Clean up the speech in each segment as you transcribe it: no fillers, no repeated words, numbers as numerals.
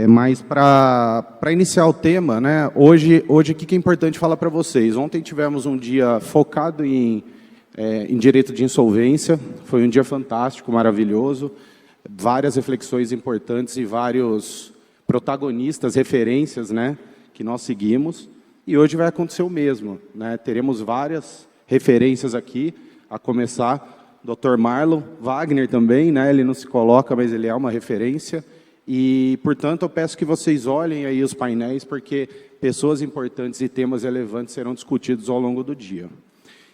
Mas para iniciar o tema, né, hoje o que é importante falar para vocês? Ontem tivemos um dia focado em direito de insolvência, foi um dia fantástico, maravilhoso, várias reflexões importantes e vários protagonistas, referências, né, que nós seguimos, e hoje vai acontecer o mesmo, né, teremos várias referências aqui, a começar Dr. Marlon Wagner também, né, ele não se coloca, mas ele é uma referência. E, portanto, eu peço que vocês olhem aí os painéis, porque pessoas importantes e temas relevantes serão discutidos ao longo do dia.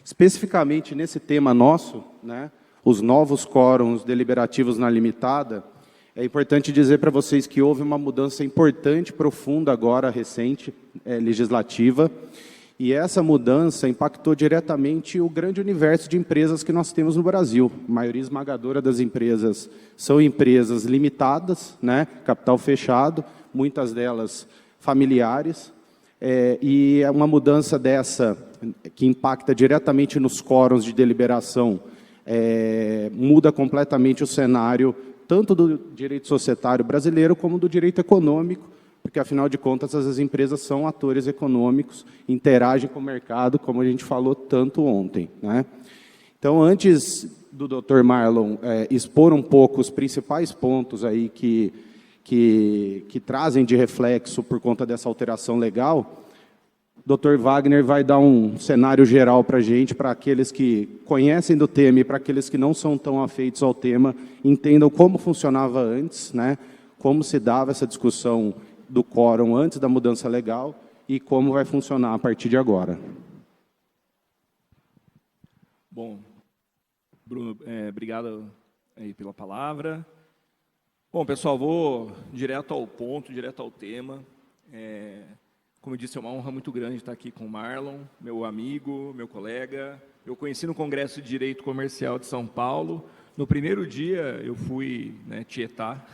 Especificamente nesse tema nosso, né, os novos quórums deliberativos na limitada, é importante dizer para vocês que houve uma mudança importante, profunda agora, recente, legislativa, e essa mudança impactou diretamente o grande universo de empresas que nós temos no Brasil. A maioria esmagadora das empresas são empresas limitadas, né, capital fechado, muitas delas familiares, e é uma mudança dessa que impacta diretamente nos quórums de deliberação, muda completamente o cenário, tanto do direito societário brasileiro como do direito econômico, porque, afinal de contas, as empresas são atores econômicos, interagem com o mercado, como a gente falou tanto ontem, né? Então, antes do Dr. Marlon expor um pouco os principais pontos aí que trazem de reflexo por conta dessa alteração legal, o Dr. Wagner vai dar um cenário geral para a gente, para aqueles que conhecem do tema e para aqueles que não são tão afeitos ao tema, entendam como funcionava antes, né? Como se dava essa discussão do quórum antes da mudança legal e como vai funcionar a partir de agora. Bom, Bruno, obrigado aí pela palavra. Bom, pessoal, vou direto ao ponto, direto ao tema. Como eu disse, é uma honra muito grande estar aqui com o Marlon, meu amigo, meu colega. Eu conheci no Congresso de Direito Comercial de São Paulo. No primeiro dia, eu fui tietar,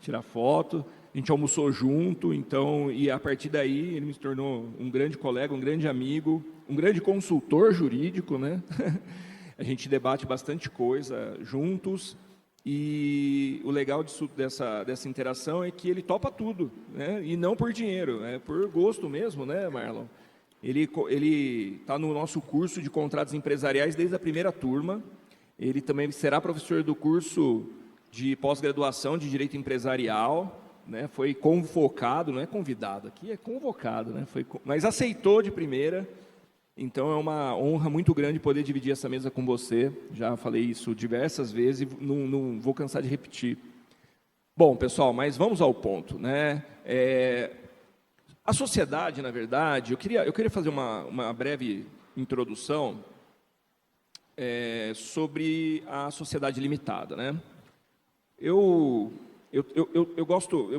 tirar foto. A gente almoçou junto, então, e a partir daí ele me tornou um grande colega, um grande amigo, um grande consultor jurídico, né? A gente debate bastante coisa juntos, e o legal dessa interação é que ele topa tudo, né? E não por dinheiro, é por gosto mesmo, né, Marlon? Ele está no nosso curso de contratos empresariais desde a primeira turma, ele também será professor do curso de pós-graduação de Direito Empresarial, né, foi convocado, não é convidado, aqui é convocado, né, mas aceitou de primeira, então é uma honra muito grande poder dividir essa mesa com você, já falei isso diversas vezes e não vou cansar de repetir. Bom, pessoal, mas vamos ao ponto, né, a sociedade, na verdade, eu queria fazer uma breve introdução sobre a sociedade limitada, né. Eu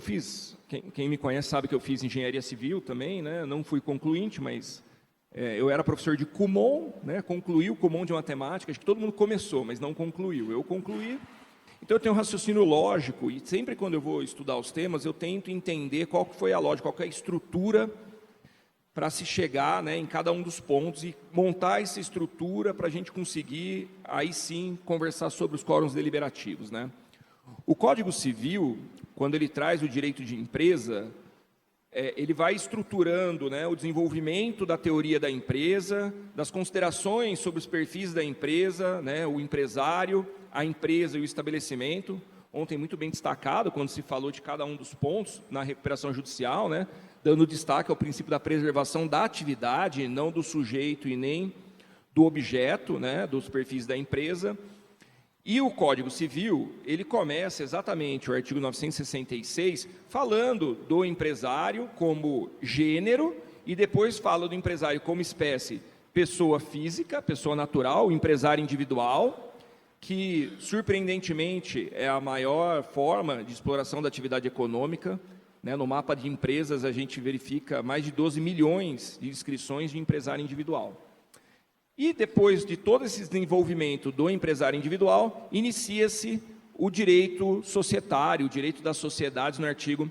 fiz, quem me conhece sabe que eu fiz engenharia civil também, né? Não fui concluinte, mas eu era professor de Kumon, né? Concluí o Kumon de matemática, acho que todo mundo começou, mas não concluiu. Eu concluí, então eu tenho um raciocínio lógico, e sempre quando eu vou estudar os temas, eu tento entender qual foi a lógica, qual que é a estrutura para se chegar, né, em cada um dos pontos e montar essa estrutura para a gente conseguir, aí sim, conversar sobre os quórums deliberativos, né? O Código Civil, quando ele traz o direito de empresa, ele vai estruturando, né, o desenvolvimento da teoria da empresa, das considerações sobre os perfis da empresa, né, o empresário, a empresa e o estabelecimento. Ontem, muito bem destacado, quando se falou de cada um dos pontos na recuperação judicial, né, dando destaque ao princípio da preservação da atividade, não do sujeito e nem do objeto, né, dos perfis da empresa. E o Código Civil, ele começa exatamente, o artigo 966, falando do empresário como gênero, e depois fala do empresário como espécie, pessoa física, pessoa natural, empresário individual, que, surpreendentemente, é a maior forma de exploração da atividade econômica, né? No mapa de empresas, a gente verifica mais de 12 milhões de inscrições de empresário individual. E depois de todo esse desenvolvimento do empresário individual, inicia-se o direito societário, o direito das sociedades no artigo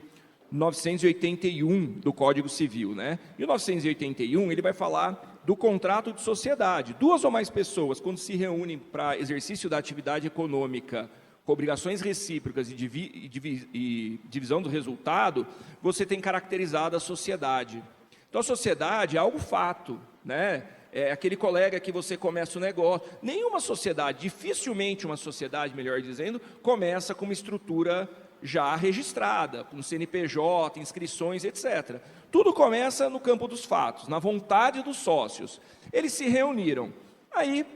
981 do Código Civil, né? E o 981, ele vai falar do contrato de sociedade. Duas ou mais pessoas, quando se reúnem para exercício da atividade econômica com obrigações recíprocas e divisão do resultado, você tem caracterizado a sociedade. Então, a sociedade é algo fato, né? É aquele colega que você começa o negócio. Nenhuma sociedade, dificilmente uma sociedade, melhor dizendo, começa com uma estrutura já registrada, com CNPJ, inscrições, etc. Tudo começa no campo dos fatos, na vontade dos sócios. Eles se reuniram. Aí,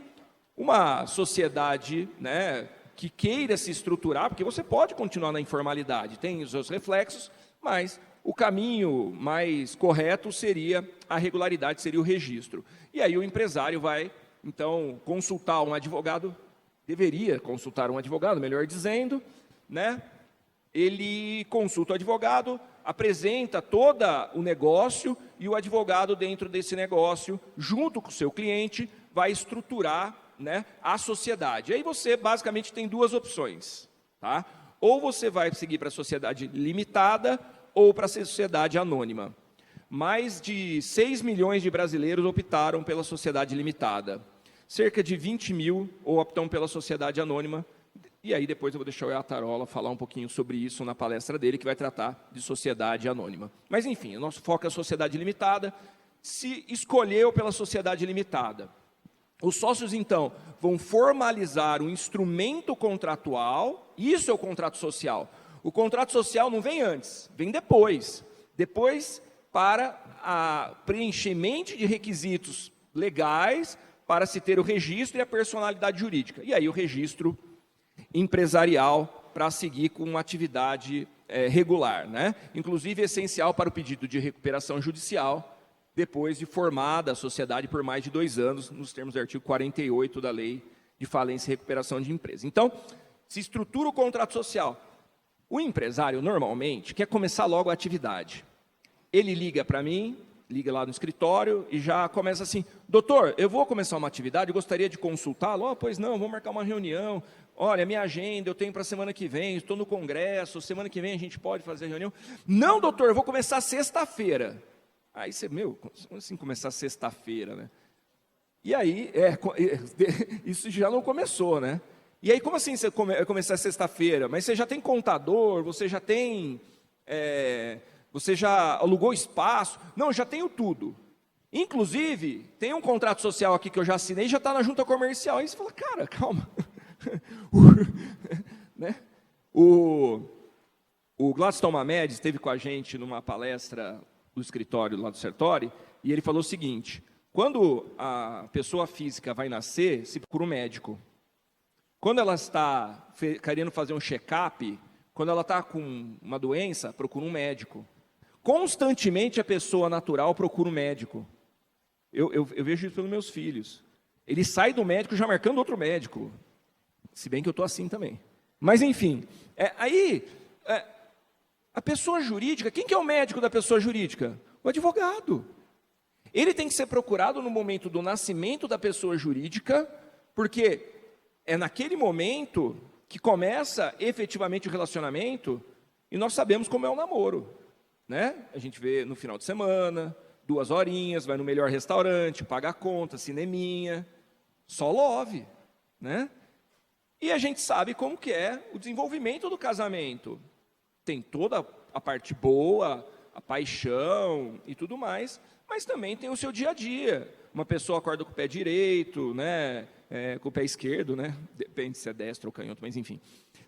uma sociedade, né, que queira se estruturar, porque você pode continuar na informalidade, tem os seus reflexos, mas o caminho mais correto seria a regularidade, seria o registro. E aí o empresário vai, então, consultar um advogado, deveria consultar um advogado, melhor dizendo, né? Ele consulta o advogado, apresenta todo o negócio e o advogado, dentro desse negócio, junto com o seu cliente, vai estruturar, né, a sociedade. Aí você, basicamente, tem duas opções. Tá? Ou você vai seguir para a sociedade limitada ou para a sociedade anônima. Mais de 6 milhões de brasileiros optaram pela sociedade limitada. Cerca de 20 mil optam pela sociedade anônima. E aí depois eu vou deixar o Iatarola falar um pouquinho sobre isso na palestra dele, que vai tratar de sociedade anônima. Mas, enfim, o nosso foco é a sociedade limitada. Se escolheu pela sociedade limitada, os sócios, então, vão formalizar um instrumento contratual. Isso é o contrato social. O contrato social não vem antes, vem depois. Depois, para a preenchimento de requisitos legais, para se ter o registro e a personalidade jurídica. E aí o registro empresarial para seguir com uma atividade regular, né? Inclusive essencial para o pedido de recuperação judicial, depois de formada a sociedade por mais de 2 anos, nos termos do artigo 48 da Lei de Falência e Recuperação de Empresa. Então, se estrutura o contrato social. O empresário, normalmente, quer começar logo a atividade. Ele liga para mim, liga lá no escritório e já começa assim: doutor, eu vou começar uma atividade, eu gostaria de consultá-lo. Oh, pois não, vou marcar uma reunião. Olha, minha agenda eu tenho para a semana que vem, estou no congresso, semana que vem a gente pode fazer a reunião. Não, doutor, eu vou começar sexta-feira. Aí você, como assim começar sexta-feira, né? E aí, isso já não começou, né? E aí, como assim você começar sexta-feira? Mas você já tem contador, você já tem... você já alugou espaço? Não, já tenho tudo. Inclusive, tem um contrato social aqui que eu já assinei, já está na junta comercial. Aí você fala, cara, calma. Né? O Gladstone Mamed esteve com a gente numa palestra do escritório lá do Sertori, e ele falou o seguinte: quando a pessoa física vai nascer, se procura um médico. Quando ela está querendo fazer um check-up, quando ela está com uma doença, procura um médico. Constantemente a pessoa natural procura um médico. Eu vejo isso pelos meus filhos. Ele sai do médico já marcando outro médico. Se bem que eu estou assim também. Mas, enfim, a pessoa jurídica, quem que é o médico da pessoa jurídica? O advogado. Ele tem que ser procurado no momento do nascimento da pessoa jurídica, porque é naquele momento que começa efetivamente o relacionamento, e nós sabemos como é o namoro. Né? A gente vê no final de semana, 2 horinhas, vai no melhor restaurante, paga a conta, cineminha, só love, né? E a gente sabe como que é o desenvolvimento do casamento. Tem toda a parte boa, a paixão e tudo mais, mas também tem o seu dia a dia. Uma pessoa acorda com o pé direito, né? Com o pé esquerdo, né? Depende se é destro ou canhoto, mas enfim.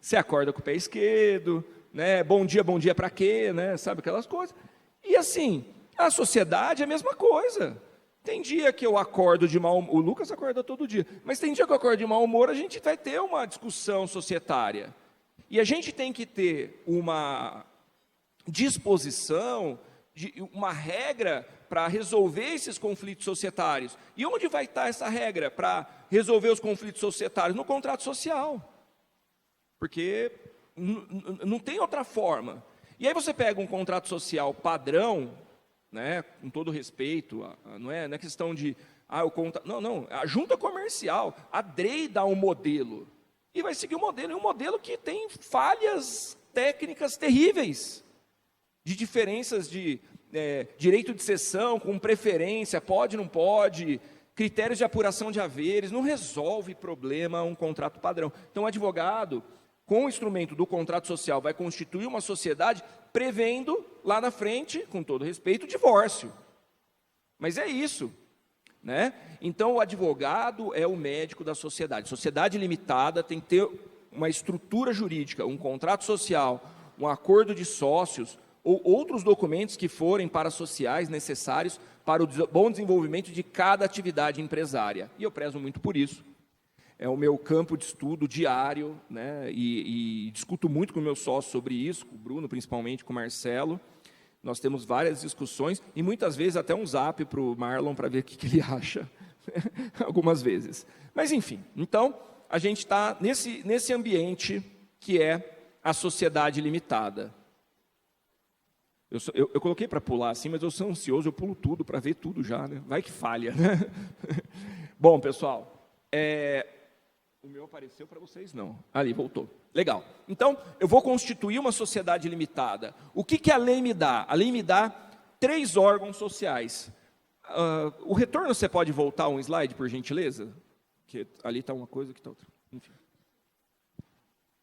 Você acorda com o pé esquerdo, né? Bom dia para quê, né? Sabe aquelas coisas. E assim, a sociedade é a mesma coisa. Tem dia que eu acordo de mau humor, o Lucas acorda todo dia, mas tem dia que eu acordo de mau humor, a gente vai ter uma discussão societária. E a gente tem que ter uma disposição, uma regra para resolver esses conflitos societários. E onde vai estar essa regra para resolver os conflitos societários? No contrato social. Porque não tem outra forma. E aí você pega um contrato social padrão, né, com todo respeito, não é questão de... não, a junta comercial, a DREI dá um modelo, e vai seguir o modelo, e um modelo que tem falhas técnicas terríveis, de diferenças de direito de cessão, com preferência, pode, não pode, critérios de apuração de haveres, não resolve problema um contrato padrão. Então, o advogado, com o instrumento do contrato social, vai constituir uma sociedade prevendo, lá na frente, com todo respeito, o divórcio. Mas é isso, né? Então, o advogado é o médico da sociedade. Sociedade limitada tem que ter uma estrutura jurídica, um contrato social, um acordo de sócios, ou outros documentos que forem parasociais necessários para o bom desenvolvimento de cada atividade empresária. E eu prezo muito por isso. É o meu campo de estudo diário, né? E discuto muito com o meu sócio sobre isso, com o Bruno, principalmente com o Marcelo. Nós temos várias discussões e muitas vezes até um zap para o Marlon para ver o que ele acha, algumas vezes. Mas, enfim, então, a gente está nesse ambiente que é a sociedade limitada. Eu coloquei para pular assim, mas eu sou ansioso, eu pulo tudo para ver tudo já, né? Vai que falha, né? Bom, pessoal, o meu apareceu para vocês? Não. Ali, voltou. Legal. Então, eu vou constituir uma sociedade limitada. O que a lei me dá? A lei me dá 3 órgãos sociais. O retorno, você pode voltar um slide, por gentileza? Que ali está uma coisa, aqui está outra. Enfim.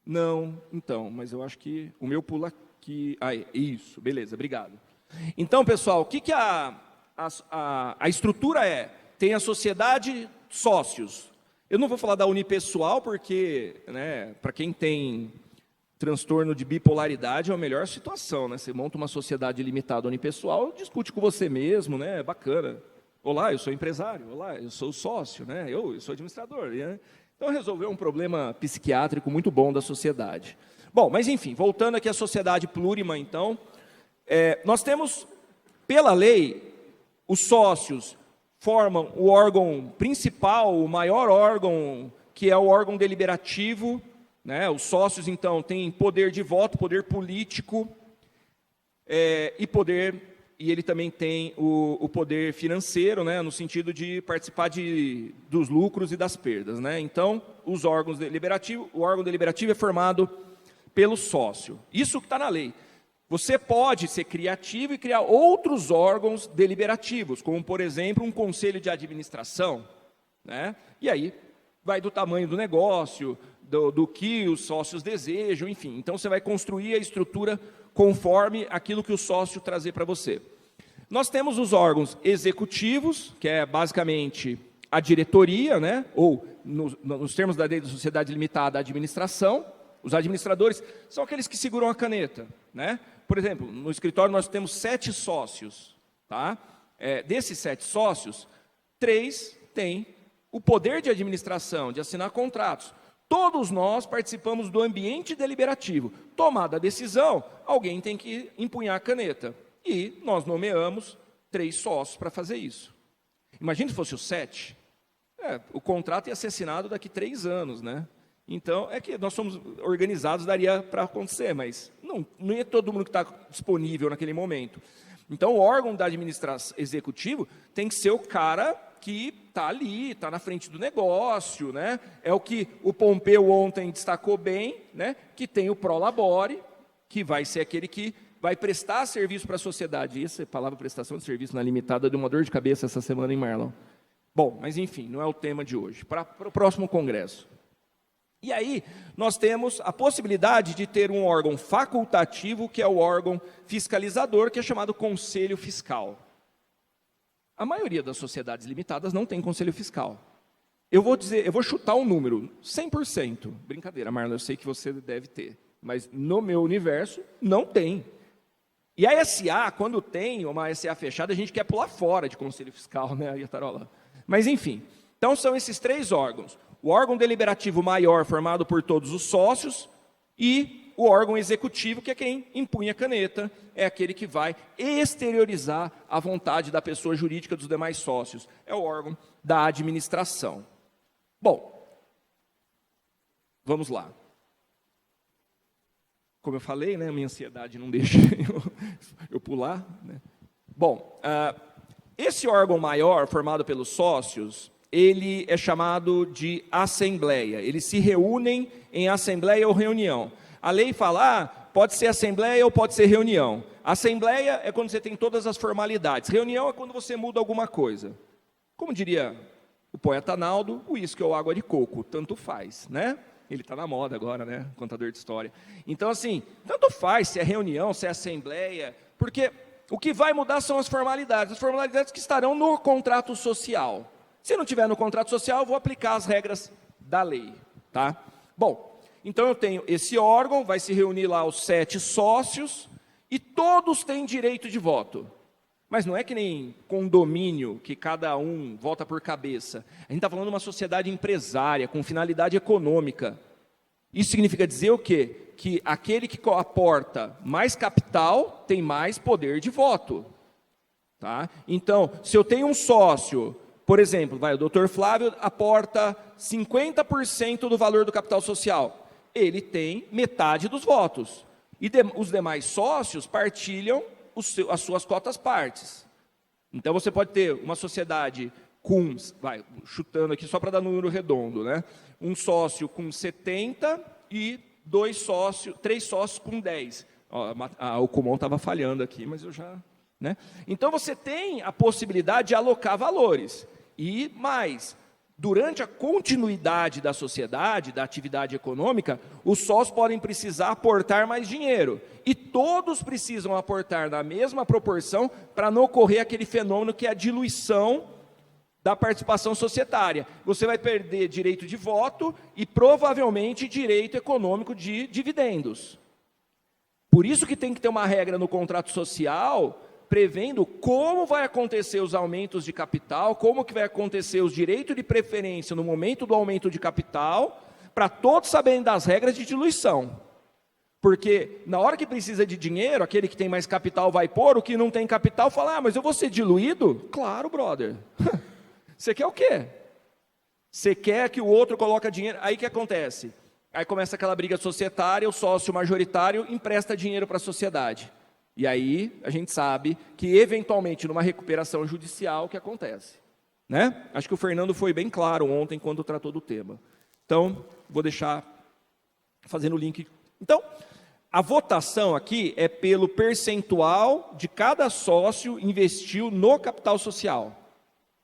Não, então, mas eu acho que o meu pula aqui. Isso, beleza, obrigado. Então, pessoal, o que a estrutura é? Tem a sociedade sócios. Eu não vou falar da unipessoal, porque, né, para quem tem transtorno de bipolaridade, é a melhor situação, né? Você monta uma sociedade limitada unipessoal, discute com você mesmo, né? É bacana. Olá, eu sou empresário. Olá, eu sou sócio, né? Eu sou administrador. Né? Então, resolveu um problema psiquiátrico muito bom da sociedade. Bom, mas enfim, voltando aqui à sociedade plurima, então, nós temos, pela lei, os sócios formam o órgão principal, o maior órgão, que é o órgão deliberativo, né? Os sócios, então, têm poder de voto, poder político, e ele também tem o poder financeiro, né? No sentido de participar dos lucros e das perdas, né? Então, o órgão deliberativo é formado pelo sócio. Isso que está na lei. Você pode ser criativo e criar outros órgãos deliberativos, como, por exemplo, um conselho de administração, né? E aí vai do tamanho do negócio, do que os sócios desejam, enfim. Então, você vai construir a estrutura conforme aquilo que o sócio trazer para você. Nós temos os órgãos executivos, que é basicamente a diretoria, né? Ou, nos termos da lei da sociedade limitada, a administração. Os administradores são aqueles que seguram a caneta, né? Por exemplo, no escritório nós temos 7 sócios, tá? Desses 7 sócios, 3 têm o poder de administração, de assinar contratos. Todos nós participamos do ambiente deliberativo. Tomada a decisão, alguém tem que empunhar a caneta. E nós nomeamos 3 sócios para fazer isso. Imagina se fosse o 7. O contrato ia ser assinado daqui 3 anos, né? Então, é que nós somos organizados, daria para acontecer, mas não é todo mundo que está disponível naquele momento. Então, o órgão da administração executivo tem que ser o cara que está ali, está na frente do negócio, né? É o que o Pompeu ontem destacou bem, né? Que tem o Prolabore, que vai ser aquele que vai prestar serviço para a sociedade. Essa palavra prestação de serviço na limitada deu uma dor de cabeça essa semana em Marlon. Bom, mas enfim, não é o tema de hoje. Para o próximo congresso. E aí, nós temos a possibilidade de ter um órgão facultativo, que é o órgão fiscalizador, que é chamado Conselho Fiscal. A maioria das sociedades limitadas não tem Conselho Fiscal. Eu vou chutar um número, 100%. Brincadeira, Marlon, eu sei que você deve ter. Mas no meu universo, não tem. E a SA, quando tem uma SA fechada, a gente quer pular fora de Conselho Fiscal, né, Iatarola? Mas, enfim. Então, são esses 3 órgãos. O órgão deliberativo maior, formado por todos os sócios, e o órgão executivo, que é quem empunha a caneta, é aquele que vai exteriorizar a vontade da pessoa jurídica dos demais sócios. É o órgão da administração. Bom, vamos lá. Como eu falei, né, a minha ansiedade não deixa eu pular, né? Bom, esse órgão maior, formado pelos sócios, ele é chamado de assembleia. Eles se reúnem em assembleia ou reunião. A lei fala, pode ser assembleia ou pode ser reunião. Assembleia é quando você tem todas as formalidades. Reunião é quando você muda alguma coisa. Como diria o poeta Naldo, uísque ou água de coco, tanto faz, né? Ele está na moda agora, né? Contador de história. Então, assim, tanto faz se é reunião, se é assembleia, porque o que vai mudar são as formalidades que estarão no contrato social. Se não tiver no contrato social, eu vou aplicar as regras da lei, tá? Bom, então eu tenho esse órgão, vai se reunir lá os 7 sócios, e todos têm direito de voto. Mas não é que nem condomínio, que cada um vota por cabeça. A gente está falando de uma sociedade empresária, com finalidade econômica. Isso significa dizer o quê? Que aquele que aporta mais capital tem mais poder de voto. Tá? Então, se eu tenho um sócio, por exemplo, o doutor Flávio aporta 50% do valor do capital social. Ele tem metade dos votos. E os demais sócios partilham as suas cotas partes. Então, você pode ter uma sociedade com, chutando aqui só para dar número redondo, né? Um sócio com 70 e 3 sócios com 10. O Kumon estava falhando aqui, mas eu já... Né? Então, você tem a possibilidade de alocar valores. E mais, durante a continuidade da sociedade, da atividade econômica, os sócios podem precisar aportar mais dinheiro. E todos precisam aportar na mesma proporção para não ocorrer aquele fenômeno que é a diluição da participação societária. Você vai perder direito de voto e provavelmente direito econômico de dividendos. Por isso que tem que ter uma regra no contrato social prevendo como vai acontecer os aumentos de capital, como que vai acontecer os direitos de preferência no momento do aumento de capital, para todos saberem das regras de diluição. Porque na hora que precisa de dinheiro, aquele que tem mais capital vai pôr, o que não tem capital fala, mas eu vou ser diluído? Claro, brother. Você quer o quê? Você quer que o outro coloque dinheiro? Aí o que acontece? Aí começa aquela briga societária, o sócio majoritário empresta dinheiro para a sociedade. E aí a gente sabe que, eventualmente, numa recuperação judicial, o que acontece? Né? Acho que o Fernando foi bem claro ontem, quando tratou do tema. Então, vou deixar fazendo o link. Então, a votação aqui é pelo percentual de cada sócio investiu no capital social.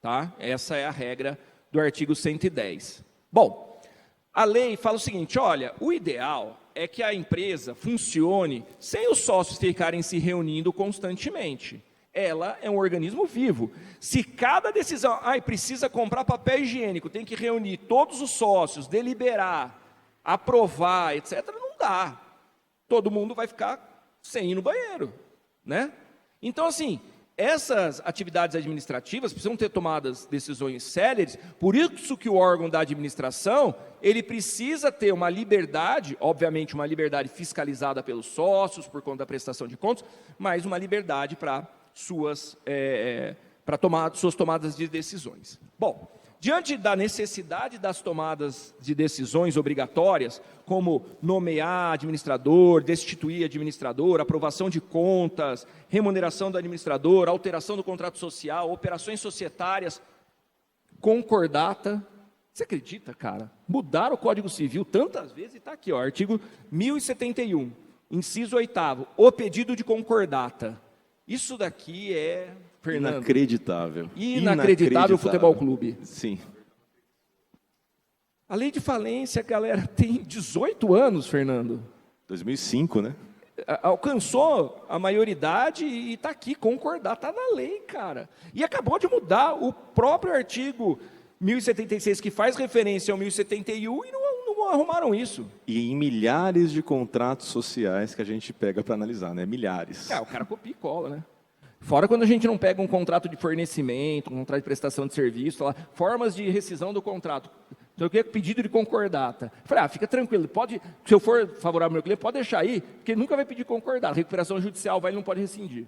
Tá? Essa é a regra do artigo 110. Bom, a lei fala o seguinte, olha, o ideal é que a empresa funcione sem os sócios ficarem se reunindo constantemente. Ela é um organismo vivo. Se cada decisão, precisa comprar papel higiênico, tem que reunir todos os sócios, deliberar, aprovar, etc., não dá. Todo mundo vai ficar sem ir no banheiro, né? Então, assim, essas atividades administrativas precisam ter tomadas decisões céleres, por isso que o órgão da administração, ele precisa ter uma liberdade, obviamente uma liberdade fiscalizada pelos sócios, por conta da prestação de contas, mas uma liberdade para suas tomadas de decisões. Bom, diante da necessidade das tomadas de decisões obrigatórias, como nomear administrador, destituir administrador, aprovação de contas, remuneração do administrador, alteração do contrato social, operações societárias, concordata. Você acredita, cara? Mudaram o Código Civil tantas vezes, e está aqui, ó, artigo 1071, inciso 8º, o pedido de concordata. Isso daqui é... Fernando, Inacreditável futebol clube. Sim. A lei de falência, galera, tem 18 anos, Fernando. 2005, né? Alcançou a maioridade e está aqui, concordar, está na lei, cara. E acabou de mudar o próprio artigo 1076, que faz referência ao 1071, e não arrumaram isso. E em milhares de contratos sociais que a gente pega para analisar, né? Milhares. O cara copia e cola, né? Fora quando a gente não pega um contrato de fornecimento, um contrato de prestação de serviço, lá, formas de rescisão do contrato. Então, eu queria pedido de concordata. Eu falei, fica tranquilo, pode, se eu for favorável ao meu cliente, pode deixar aí, porque ele nunca vai pedir concordata. Recuperação judicial ele não pode rescindir.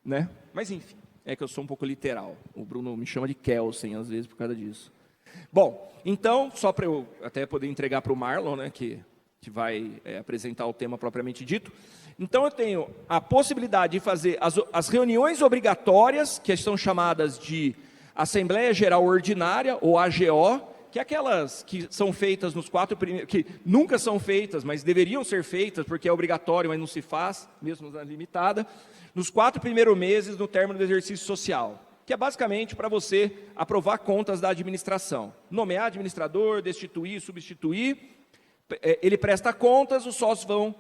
Né? Mas, enfim, é que eu sou um pouco literal. O Bruno me chama de Kelsen, às vezes, por causa disso. Bom, então, só para eu até poder entregar para o Marlon, né, que vai apresentar o tema propriamente dito. Então, eu tenho a possibilidade de fazer as reuniões obrigatórias, que são chamadas de Assembleia Geral Ordinária, ou AGO, que é aquelas que são feitas nos 4 primeiros, que nunca são feitas, mas deveriam ser feitas, porque é obrigatório, mas não se faz, mesmo na limitada, nos 4 primeiros meses no término do exercício social, que é basicamente para você aprovar contas da administração, nomear administrador, destituir, substituir, ele presta contas, os sócios vão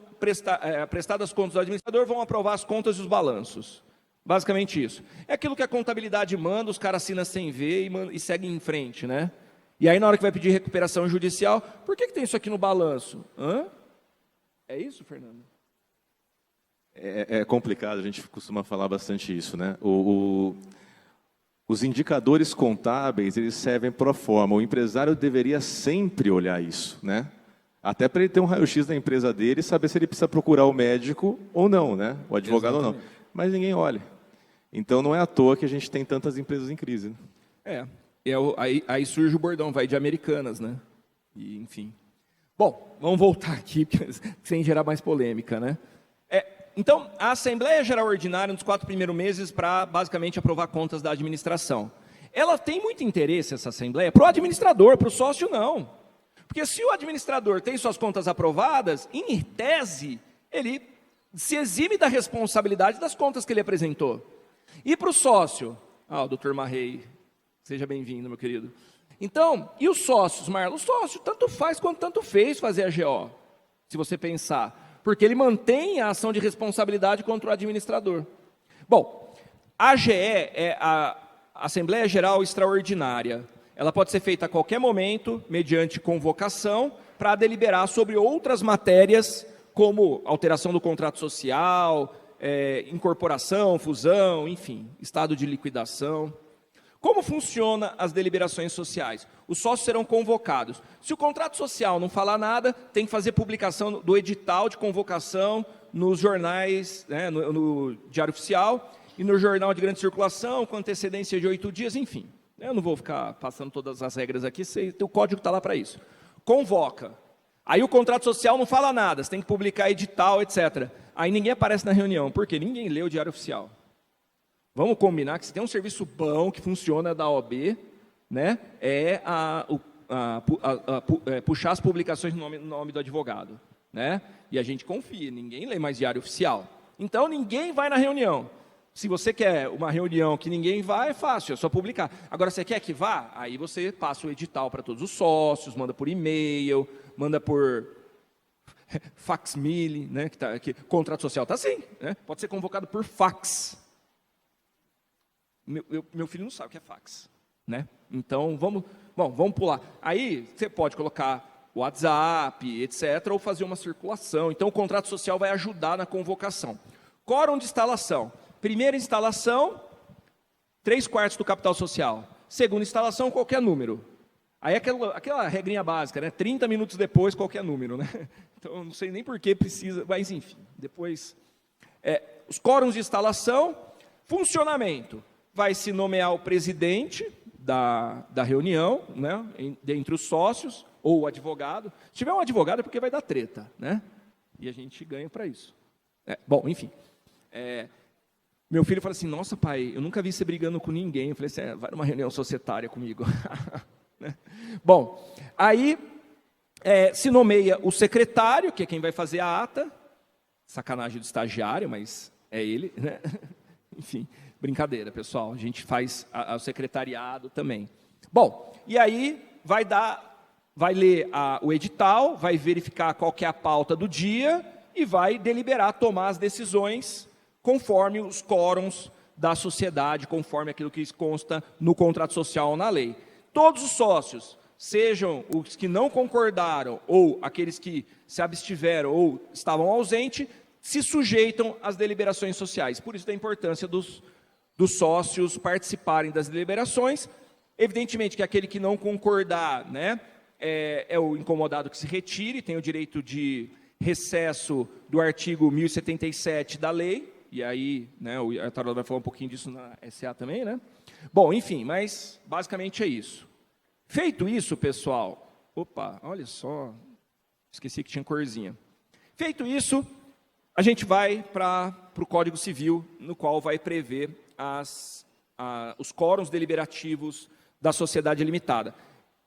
prestadas as contas do administrador, vão aprovar as contas e os balanços. Basicamente isso. É aquilo que a contabilidade manda, os caras assinam sem ver e seguem em frente, né? E aí, na hora que vai pedir recuperação judicial, por que tem isso aqui no balanço? Hã? É isso, Fernando? É complicado, a gente costuma falar bastante isso, né? Os indicadores contábeis, eles servem pro forma. O empresário deveria sempre olhar isso, né? Até para ele ter um raio-x da empresa dele e saber se ele precisa procurar o médico ou não, né? O advogado ou não. Mas ninguém olha. Então, não é à toa que a gente tem tantas empresas em crise, né? Aí surge o bordão, vai de Americanas, né? E, enfim. Bom, vamos voltar aqui, sem gerar mais polêmica, né? Então, a Assembleia Geral Ordinária, nos 4 primeiros meses, para, basicamente, aprovar contas da administração. Ela tem muito interesse, essa Assembleia, para o administrador, para o sócio, não. Porque se o administrador tem suas contas aprovadas, em tese, ele se exime da responsabilidade das contas que ele apresentou. E para o sócio? O doutor Marrei, seja bem-vindo, meu querido. Então, e os sócios, Marlon? O sócio tanto faz quanto tanto fez fazer a GO, se você pensar. Porque ele mantém a ação de responsabilidade contra o administrador. Bom, a AGE é a Assembleia Geral Extraordinária. Ela pode ser feita a qualquer momento, mediante convocação, para deliberar sobre outras matérias, como alteração do contrato social, incorporação, fusão, enfim, estado de liquidação. Como funcionam as deliberações sociais? Os sócios serão convocados. Se o contrato social não falar nada, tem que fazer publicação do edital de convocação nos jornais, né, no Diário Oficial e no Jornal de Grande Circulação, com antecedência de 8 dias, enfim. Eu não vou ficar passando todas as regras aqui, o código está lá para isso. Convoca. Aí o contrato social não fala nada, você tem que publicar edital, etc. Aí ninguém aparece na reunião, porque ninguém lê o Diário Oficial. Vamos combinar que se tem um serviço bom que funciona da OAB, né, puxar as publicações no nome do advogado, né? E a gente confia, ninguém lê mais Diário Oficial. Então ninguém vai na reunião. Se você quer uma reunião que ninguém vai, é fácil, é só publicar. Agora, você quer que vá? Aí você passa o edital para todos os sócios, manda por e-mail, manda por fax-mile, né? Contrato social está assim, né? Pode ser convocado por fax. Meu filho não sabe o que é fax, né? Então, vamos pular. Aí, você pode colocar WhatsApp, etc., ou fazer uma circulação. Então, o contrato social vai ajudar na convocação. Quórum de instalação. Primeira instalação, 3/4 do capital social. Segunda instalação, qualquer número. Aí aquela regrinha básica, né? 30 minutos depois, qualquer número, né? Então, eu não sei nem por que precisa, mas enfim. Depois, os quórums de instalação, funcionamento. Vai se nomear o presidente da reunião, né? Dentre os sócios, ou o advogado. Se tiver um advogado é porque vai dar treta, né? E a gente ganha para isso. Bom, enfim. Meu filho fala assim, nossa pai, eu nunca vi você brigando com ninguém. Eu falei assim, vai numa reunião societária comigo. Né? Bom, aí se nomeia o secretário, que é quem vai fazer a ata. Sacanagem do estagiário, mas é ele, né? Enfim, brincadeira, pessoal. A gente faz o secretariado também. Bom, e aí vai ler o edital, vai verificar qual que é a pauta do dia e vai deliberar, tomar as decisões conforme os quórums da sociedade, conforme aquilo que consta no contrato social ou na lei. Todos os sócios, sejam os que não concordaram ou aqueles que se abstiveram ou estavam ausentes, se sujeitam às deliberações sociais. Por isso, da importância dos sócios participarem das deliberações. Evidentemente que aquele que não concordar, né, é o incomodado que se retire, tem o direito de recesso do artigo 1077 da lei, e aí, né, o Arthur vai falar um pouquinho disso na SA também, né? Bom, enfim, mas basicamente é isso. Feito isso, pessoal, opa, olha só, esqueci que tinha corzinha. Feito isso, a gente vai para o Código Civil, no qual vai prever os quórums deliberativos da sociedade limitada.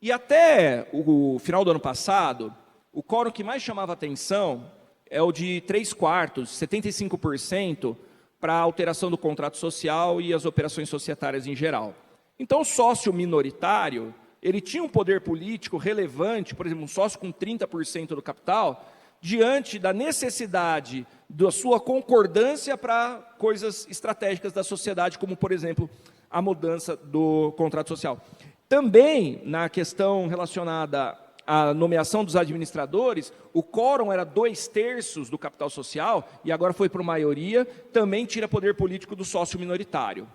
E até o final do ano passado, o quórum que mais chamava atenção é o de 3/4, 75%, para a alteração do contrato social e as operações societárias em geral. Então, o sócio minoritário, ele tinha um poder político relevante, por exemplo, um sócio com 30% do capital, diante da necessidade da sua concordância para coisas estratégicas da sociedade, como, por exemplo, a mudança do contrato social. Também, na questão relacionada à nomeação dos administradores, o quórum era 2/3 do capital social, e agora foi para maioria, também tira poder político do sócio minoritário.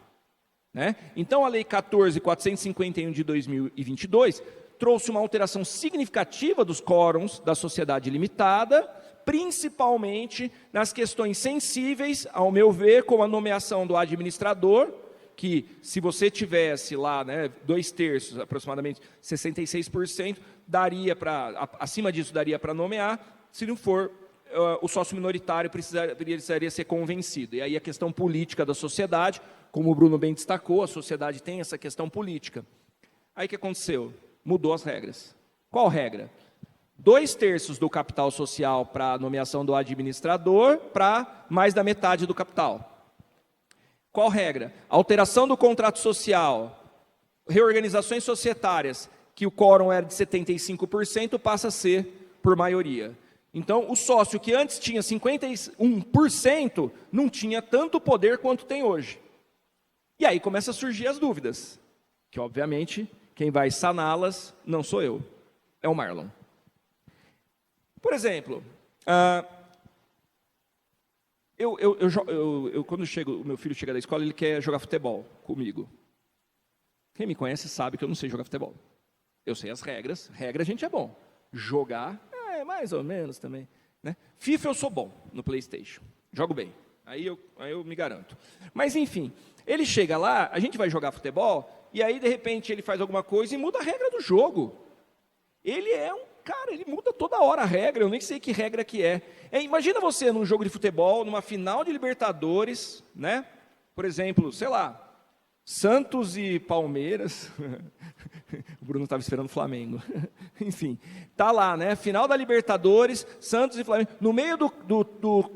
Né? Então, a Lei 14.451 de 2022 trouxe uma alteração significativa dos quórums da sociedade limitada, principalmente nas questões sensíveis, ao meu ver, como a nomeação do administrador, que se você tivesse lá, né, 2/3, aproximadamente 66%, daria para, acima disso daria para nomear, se não for, o sócio minoritário precisaria ser convencido. E aí a questão política da sociedade, como o Bruno bem destacou, a sociedade tem essa questão política. Aí o que aconteceu? Mudou as regras. Qual regra? 2/3 do capital social para a nomeação do administrador, para mais da metade do capital. Qual regra? Alteração do contrato social, reorganizações societárias, que o quórum era de 75%, passa a ser por maioria. Então, o sócio que antes tinha 51%, não tinha tanto poder quanto tem hoje. E aí começam a surgir as dúvidas, que obviamente quem vai saná-las não sou eu, é o Marlon. Por exemplo, quando o meu filho chega da escola, ele quer jogar futebol comigo. Quem me conhece sabe que eu não sei jogar futebol. Eu sei as regras, regra a gente é bom. Jogar, é mais ou menos também. Né? FIFA eu sou bom no PlayStation, jogo bem, aí eu me garanto. Mas enfim, ele chega lá, a gente vai jogar futebol, e aí de repente ele faz alguma coisa e muda a regra do jogo. Ele é um cara, ele muda toda hora a regra, eu nem sei que regra que é. Imagina você num jogo de futebol, numa final de Libertadores, né? Por exemplo, sei lá, Santos e Palmeiras. O Bruno estava esperando o Flamengo. Enfim, tá lá, né? Final da Libertadores, Santos e Flamengo. No meio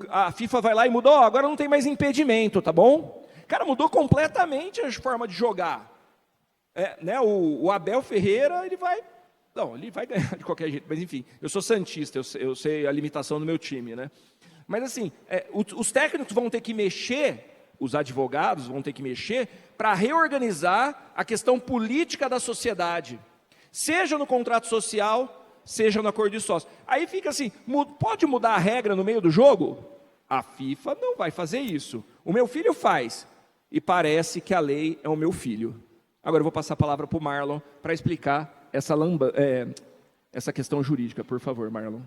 a FIFA vai lá e mudou, agora não tem mais impedimento, tá bom? Cara, mudou completamente a forma de jogar. Né? O Abel Ferreira, ele vai ganhar de qualquer jeito, mas enfim, eu sou santista, eu sei a limitação do meu time, né? Mas assim, os técnicos vão ter que mexer, os advogados vão ter que mexer para reorganizar a questão política da sociedade, seja no contrato social, seja no acordo de sócio. Aí fica assim, pode mudar a regra no meio do jogo? A FIFA não vai fazer isso. O meu filho faz, e parece que a lei é o meu filho. Agora eu vou passar a palavra para o Marlon para explicar essa questão jurídica, por favor, Marlon.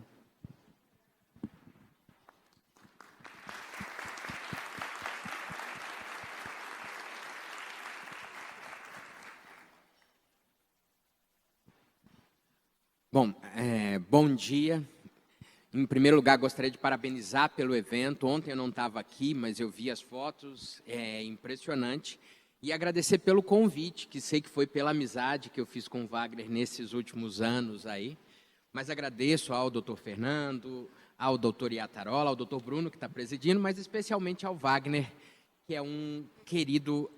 Bom, bom dia. Em primeiro lugar, gostaria de parabenizar pelo evento. Ontem eu não estava aqui, mas eu vi as fotos, é impressionante. E agradecer pelo convite, que sei que foi pela amizade que eu fiz com o Wagner nesses últimos anos aí. Mas agradeço ao doutor Fernando, ao doutor Iatarola, ao doutor Bruno, que está presidindo, mas especialmente ao Wagner, que é um querido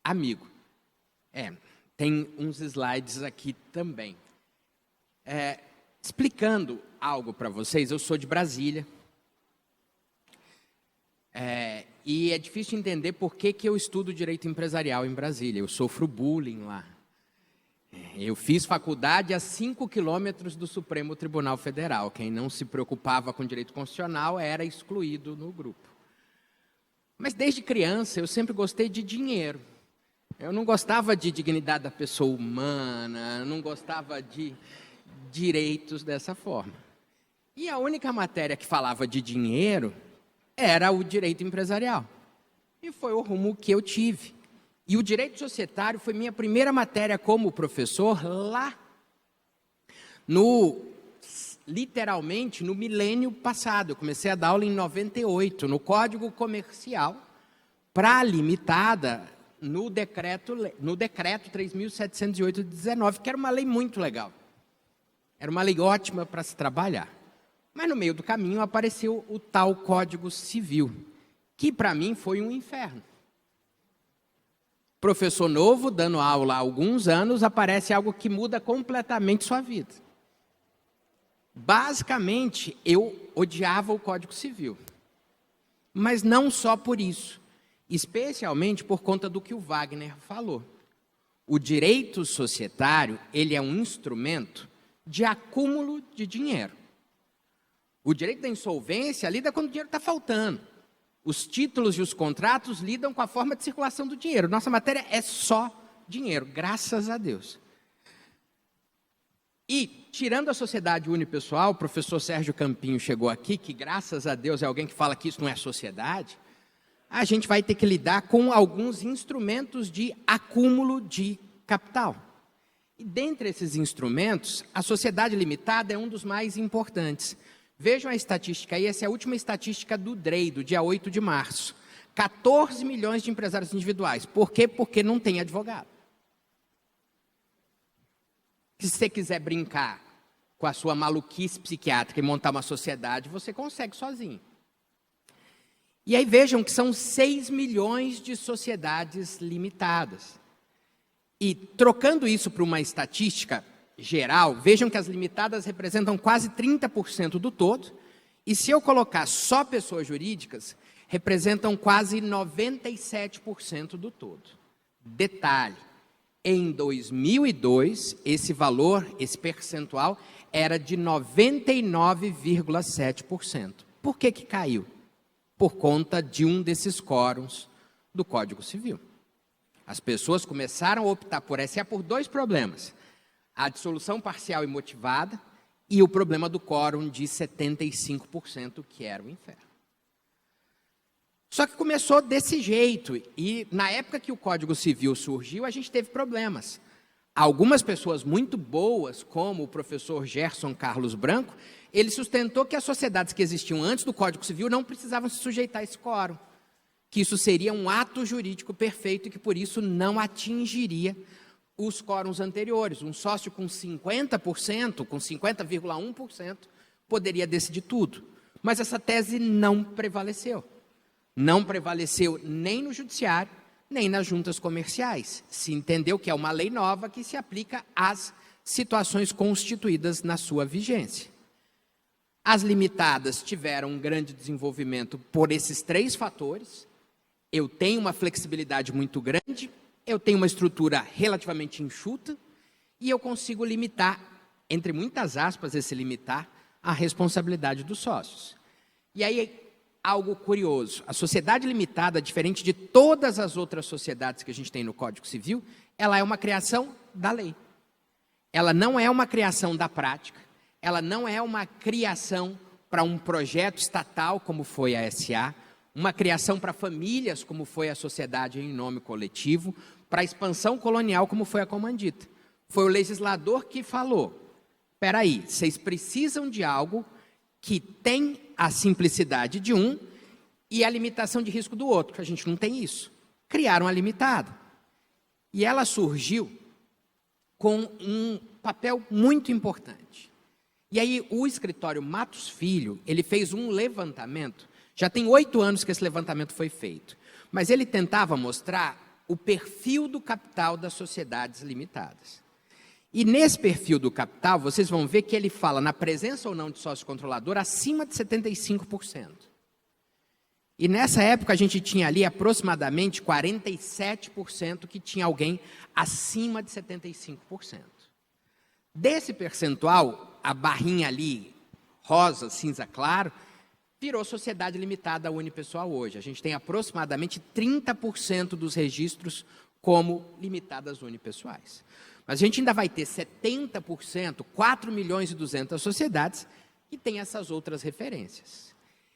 amigo. Tem uns slides aqui também. Explicando algo para vocês, eu sou de Brasília. E é difícil entender por que eu estudo direito empresarial em Brasília. Eu sofro bullying lá. Eu fiz faculdade a 5 quilômetros do Supremo Tribunal Federal. Quem não se preocupava com direito constitucional era excluído no grupo. Mas desde criança eu sempre gostei de dinheiro. Eu não gostava de dignidade da pessoa humana, eu não gostava de direitos dessa forma. E a única matéria que falava de dinheiro era o direito empresarial. E foi o rumo que eu tive. E o direito societário foi minha primeira matéria como professor lá, literalmente, no milênio passado. Eu comecei a dar aula em 98, no Código Comercial, para a limitada, no decreto 3.708 de 19, que era uma lei muito legal. Era uma lei ótima para se trabalhar. Mas no meio do caminho apareceu o tal Código Civil, que para mim foi um inferno. Professor novo, dando aula há alguns anos, aparece algo que muda completamente sua vida. Basicamente, eu odiava o Código Civil. Mas não só por isso. Especialmente por conta do que o Wagner falou. O direito societário, ele é um instrumento de acúmulo de dinheiro. O direito da insolvência lida quando o dinheiro está faltando. Os títulos e os contratos lidam com a forma de circulação do dinheiro. Nossa matéria é só dinheiro, graças a Deus. E, tirando a sociedade unipessoal, o professor Sérgio Campinho chegou aqui, que graças a Deus é alguém que fala que isso não é sociedade, a gente vai ter que lidar com alguns instrumentos de acúmulo de capital. E dentre esses instrumentos, a sociedade limitada é um dos mais importantes. Vejam a estatística aí, essa é a última estatística do DREI, do dia 8 de março. 14 milhões de empresários individuais. Por quê? Porque não tem advogado. Se você quiser brincar com a sua maluquice psiquiátrica e montar uma sociedade, você consegue sozinho. E aí vejam que são 6 milhões de sociedades limitadas. E trocando isso para uma estatística geral, vejam que as limitadas representam quase 30% do todo, e se eu colocar só pessoas jurídicas, representam quase 97% do todo. Detalhe, em 2002, esse valor, esse percentual, era de 99,7%. Por que caiu? Por conta de um desses quórums do Código Civil. As pessoas começaram a optar por SA por dois problemas. A dissolução parcial e motivada e o problema do quórum de 75%, que era o inferno. Só que começou desse jeito, e na época que o Código Civil surgiu, a gente teve problemas. Algumas pessoas muito boas, como o professor Gerson Carlos Branco, ele sustentou que as sociedades que existiam antes do Código Civil não precisavam se sujeitar a esse quórum, que isso seria um ato jurídico perfeito e que, por isso, não atingiria os quórums anteriores. Um sócio com 50%, com 50,1%, poderia decidir tudo. Mas essa tese não prevaleceu. Não prevaleceu nem no judiciário, nem nas juntas comerciais. Se entendeu que é uma lei nova que se aplica às situações constituídas na sua vigência. As limitadas tiveram um grande desenvolvimento por esses três fatores. Eu tenho uma flexibilidade muito grande, eu tenho uma estrutura relativamente enxuta e eu consigo limitar, entre muitas aspas, esse limitar, a responsabilidade dos sócios. E aí, algo curioso, a sociedade limitada, diferente de todas as outras sociedades que a gente tem no Código Civil, ela é uma criação da lei. Ela não é uma criação da prática, ela não é uma criação para um projeto estatal, como foi a SA, uma criação para famílias, como foi a sociedade em nome coletivo, para a expansão colonial, como foi a comandita. Foi o legislador que falou, espera aí, vocês precisam de algo que tem a simplicidade de um e a limitação de risco do outro, que a gente não tem isso. Criaram a limitada. E ela surgiu com um papel muito importante. E aí o escritório Matos Filho, ele fez um levantamento, já tem 8 anos que esse levantamento foi feito, mas ele tentava mostrar o perfil do capital das sociedades limitadas. E nesse perfil do capital, vocês vão ver que ele fala na presença ou não de sócio controlador acima de 75%. E nessa época a gente tinha ali aproximadamente 47% que tinha alguém acima de 75%. Desse percentual, a barrinha ali, rosa, cinza claro, virou sociedade limitada unipessoal hoje. A gente tem aproximadamente 30% dos registros como limitadas unipessoais. Mas a gente ainda vai ter 70%, 4 milhões e 200 sociedades, que tem essas outras referências.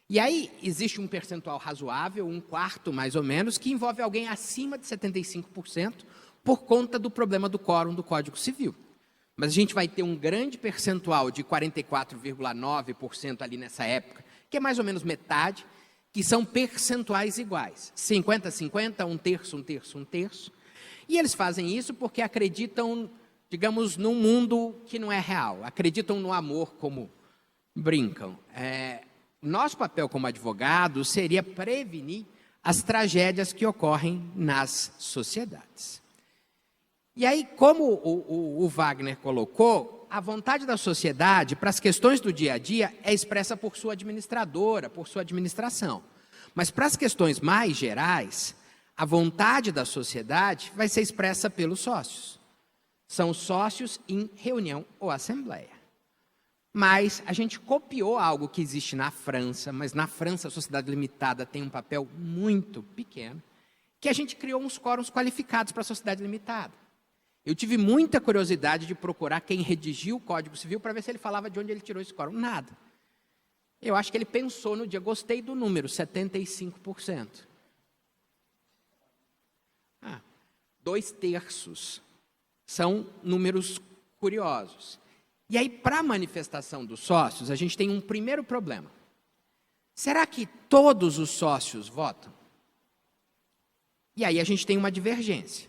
E aí existe um percentual razoável, 1/4 mais ou menos, que envolve alguém acima de 75%, por conta do problema do quórum do Código Civil. Mas a gente vai ter um grande percentual de 44,9% ali nessa época, que é mais ou menos metade, que são percentuais iguais. 50-50, 1/3, 1/3, 1/3. E eles fazem isso porque acreditam, digamos, num mundo que não é real. Acreditam no amor, como brincam. Nosso papel como advogado seria prevenir as tragédias que ocorrem nas sociedades. E aí, como o Wagner colocou, a vontade da sociedade para as questões do dia a dia é expressa por sua administradora, por sua administração. Mas para as questões mais gerais, a vontade da sociedade vai ser expressa pelos sócios. São sócios em reunião ou assembleia. Mas a gente copiou algo que existe na França, mas na França a sociedade limitada tem um papel muito pequeno, que a gente criou uns quóruns qualificados para a sociedade limitada. Eu tive muita curiosidade de procurar quem redigiu o Código Civil para ver se ele falava de onde ele tirou esse quórum. Nada. Eu acho que ele pensou no dia, gostei do número, 75%. 2/3 são números curiosos. E aí, para a manifestação dos sócios, a gente tem um primeiro problema. Será que todos os sócios votam? E aí a gente tem uma divergência.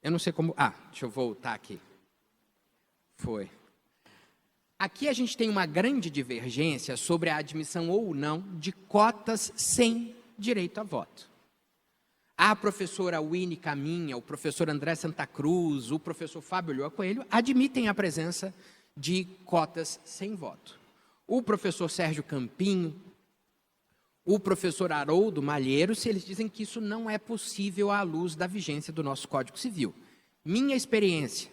Eu não sei como... deixa eu voltar aqui. Foi. Aqui a gente tem uma grande divergência sobre a admissão ou não de cotas sem direito a voto. A professora Winnie Caminha, o professor André Santa Cruz, o professor Fábio Lhoa Coelho admitem a presença de cotas sem voto. O professor Sérgio Campinho, o professor Haroldo Malheiros, eles dizem que isso não é possível à luz da vigência do nosso Código Civil. Minha experiência,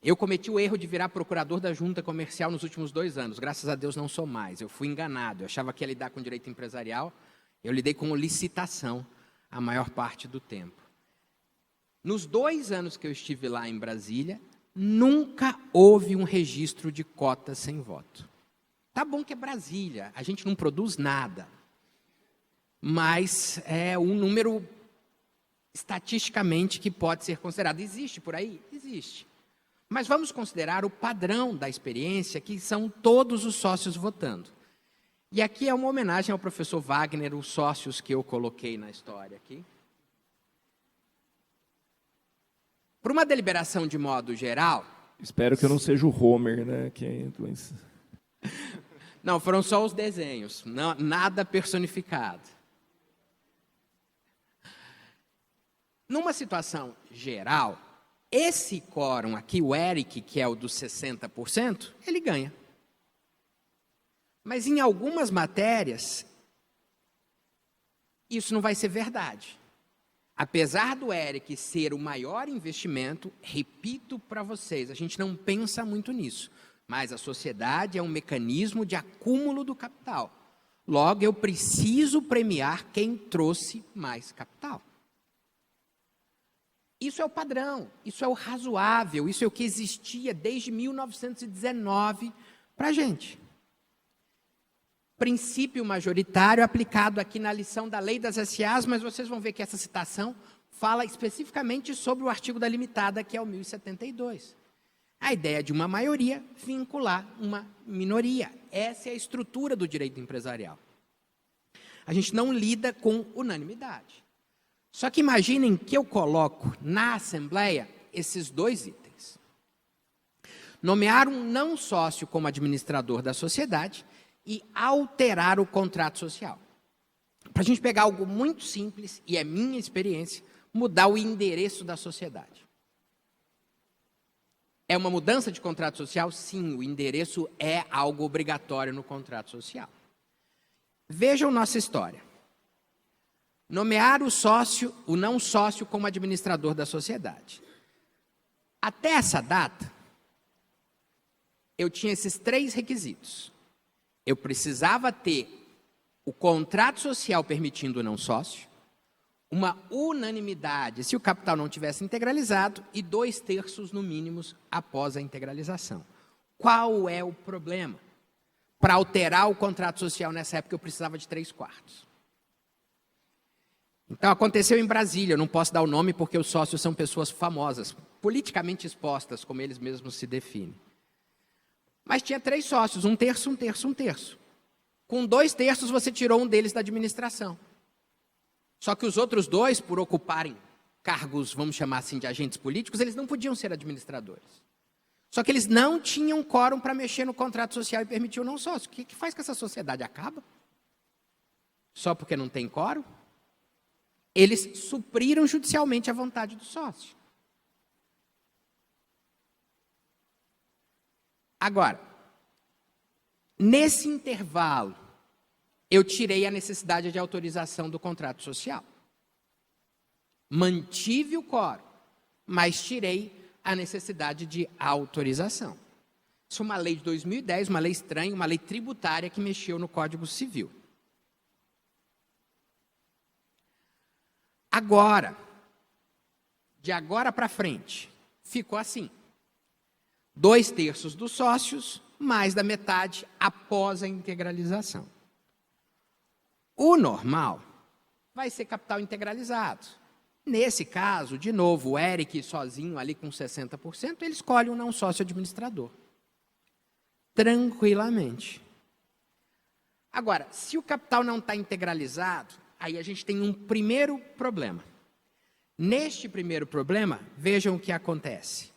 eu cometi o erro de virar procurador da Junta Comercial nos últimos 2 anos. Graças a Deus não sou mais. Eu fui enganado. Eu achava que ia lidar com direito empresarial. Eu lidei com licitação a maior parte do tempo. Nos 2 anos que eu estive lá em Brasília, nunca houve um registro de cotas sem voto. Tá bom que é Brasília, a gente não produz nada. Mas é um número estatisticamente que pode ser considerado. Existe por aí? Existe. Mas vamos considerar o padrão da experiência, que são todos os sócios votando. E aqui é uma homenagem ao professor Wagner, os sócios que eu coloquei na história aqui. Para uma deliberação de modo geral... Espero que eu não seja o Homer, né? Não, foram só os desenhos, não, nada personificado. Numa situação geral, esse quórum aqui, o Eric, que é o dos 60%, ele ganha. Mas em algumas matérias, isso não vai ser verdade. Apesar do Eric ser o maior investimento, repito para vocês, a gente não pensa muito nisso, mas a sociedade é um mecanismo de acúmulo do capital. Logo, eu preciso premiar quem trouxe mais capital. Isso é o padrão, isso é o razoável, isso é o que existia desde 1919 para a gente. Princípio majoritário aplicado aqui na lição da Lei das SAs, mas vocês vão ver que essa citação fala especificamente sobre o artigo da limitada, que é o 1072. A ideia de uma maioria vincular uma minoria. Essa é a estrutura do direito empresarial. A gente não lida com unanimidade. Só que imaginem que eu coloco na Assembleia esses 2 itens. Nomear um não sócio como administrador da sociedade e alterar o contrato social. Para a gente pegar algo muito simples, e é minha experiência, mudar o endereço da sociedade. É uma mudança de contrato social? Sim, o endereço é algo obrigatório no contrato social. Vejam nossa história. Nomear o não sócio como administrador da sociedade. Até essa data, eu tinha esses 3 requisitos. Eu precisava ter o contrato social permitindo o não sócio, uma unanimidade se o capital não tivesse integralizado e 2/3 no mínimo após a integralização. Qual é o problema? Para alterar o contrato social nessa época eu precisava de 3/4. Então aconteceu em Brasília, eu não posso dar o nome porque os sócios são pessoas famosas, politicamente expostas, como eles mesmos se definem. Mas tinha 3 sócios, 1/3, 1/3, 1/3. Com 2/3 você tirou um deles da administração. Só que os outros 2, por ocuparem cargos, vamos chamar assim, de agentes políticos, eles não podiam ser administradores. Só que eles não tinham quórum para mexer no contrato social e permitir o não sócio. O que faz que essa sociedade acaba? Só porque não tem quórum? Eles supriram judicialmente a vontade do sócio. Agora, nesse intervalo, eu tirei a necessidade de autorização do contrato social. Mantive o quórum, mas tirei a necessidade de autorização. Isso é uma lei de 2010, uma lei estranha, uma lei tributária que mexeu no Código Civil. Agora, de agora para frente, ficou assim. 2/3 dos sócios, mais da metade após a integralização. O normal vai ser capital integralizado. Nesse caso, de novo, o Eric sozinho ali com 60%, ele escolhe um não sócio administrador. Tranquilamente. Agora, se o capital não está integralizado, aí a gente tem um primeiro problema. Neste primeiro problema, vejam o que acontece.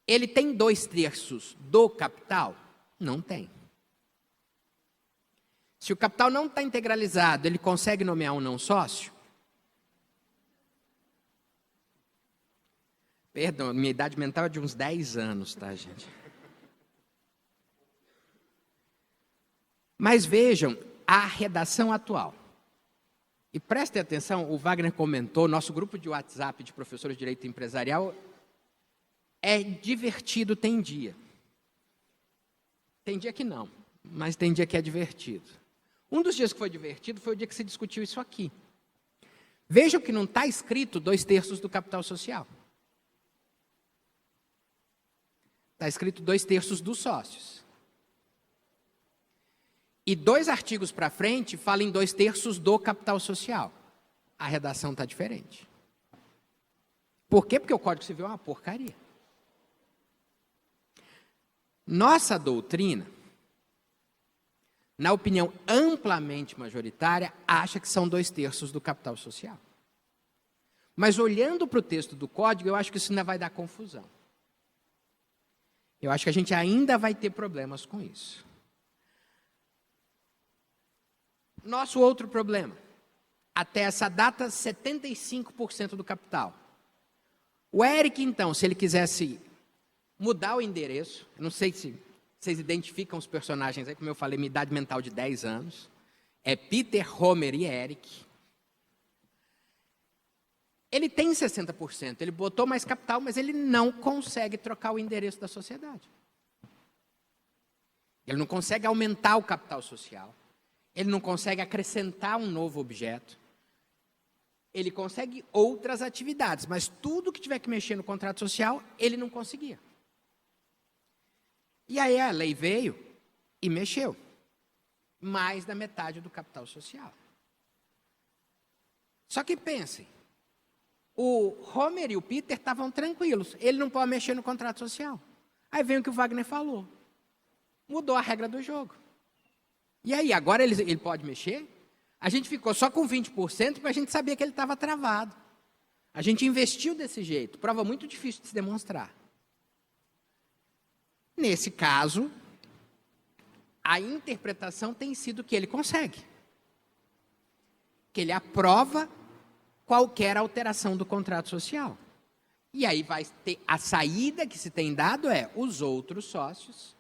Ele tem 2/3 do capital? Não tem. Se o capital não está integralizado, ele consegue nomear um não sócio? Perdão, minha idade mental é de uns 10 anos, tá, gente? Mas vejam a redação atual. E prestem atenção, o Wagner comentou, nosso grupo de WhatsApp de professores de direito empresarial é divertido, tem dia. Tem dia que não, mas tem dia que é divertido. Um dos dias que foi divertido foi o dia que se discutiu isso aqui. Vejam que não está escrito 2/3 do capital social. Está escrito 2/3 dos sócios. E 2 artigos para frente falam em 2/3 do capital social. A redação está diferente. Por quê? Porque o Código Civil é uma porcaria. Nossa doutrina, na opinião amplamente majoritária, acha que são 2/3 do capital social. Mas olhando para o texto do Código, eu acho que isso ainda vai dar confusão. Eu acho que a gente ainda vai ter problemas com isso. Nosso outro problema, até essa data, 75% do capital. O Eric, então, se ele quisesse mudar o endereço, eu não sei se vocês identificam os personagens aí, como eu falei, minha idade mental de 10 anos, é Peter, Homer e Eric. Ele tem 60%, ele botou mais capital, mas ele não consegue trocar o endereço da sociedade. Ele não consegue aumentar o capital social. Ele não consegue acrescentar um novo objeto. Ele consegue outras atividades, mas tudo que tiver que mexer no contrato social, ele não conseguia. E aí a lei veio e mexeu. Mais da metade do capital social. Só que pensem, o Homer e o Peter estavam tranquilos. Ele não pode mexer no contrato social. Aí vem o que o Wagner falou. Mudou a regra do jogo. E aí, agora ele pode mexer? A gente ficou só com 20% porque a gente sabia que ele estava travado. A gente investiu desse jeito. Prova muito difícil de se demonstrar. Nesse caso, a interpretação tem sido que ele consegue. Que ele aprova qualquer alteração do contrato social. E aí vai ter a saída que se tem dado os outros sócios